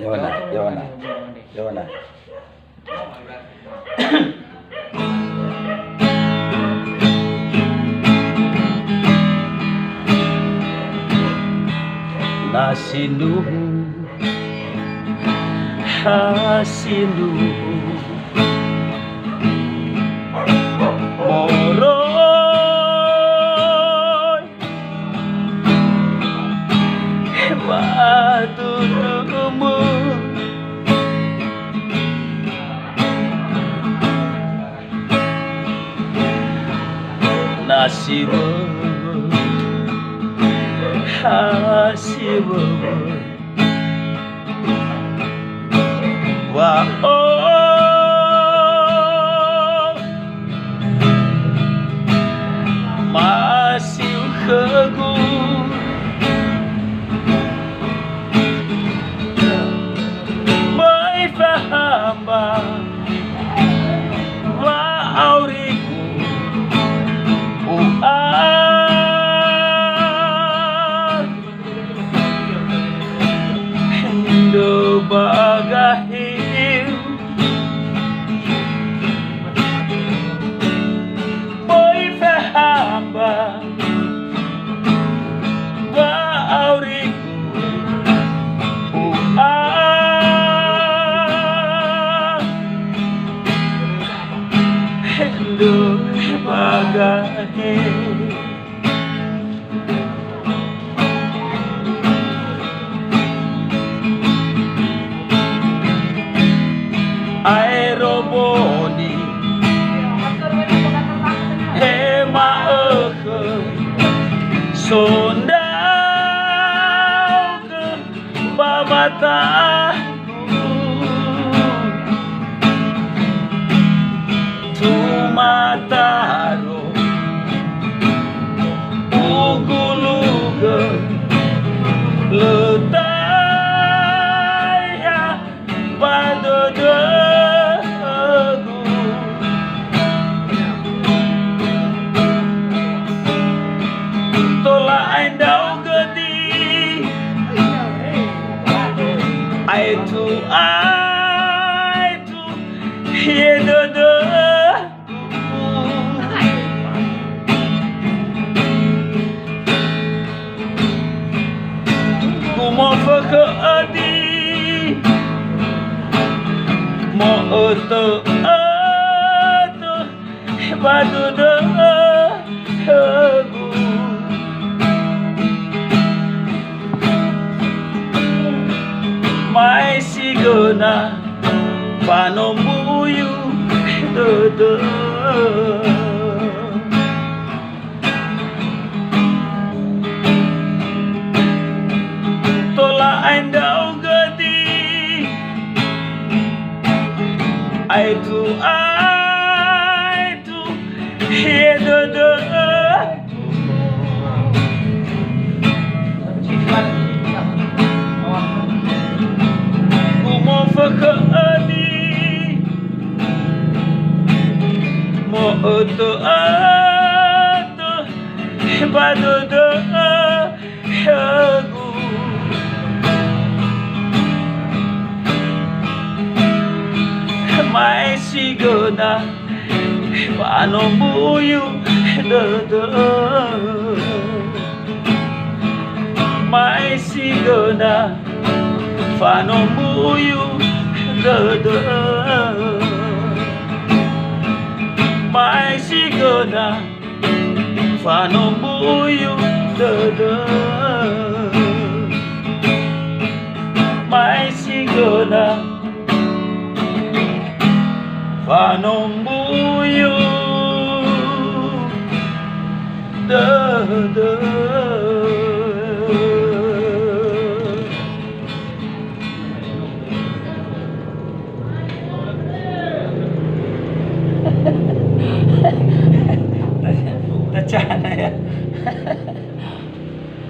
Yawana, Yawana, Yawana. Nasinuhu, hasinuhu, moroy, matutumu, nasibu, hasibu. Wah, oh, masih kegu mai fahamba wa auriku Indo bagahim boy fahamba wa auriku Indo bagahim aeroboni hema sondau ke babataku tumataro uguluge letaya padodo Aitu yedodo Kumo faka adi Mo oto badodo Mai sigona panombuyu dodo tola anda ugadi aitu dodo fakadi mo oto badodo hagu mai sigona panombuyu dodo mai sigona panombuyu dodo mai sigona panombuyu dodo mai sigona panombuyu dodo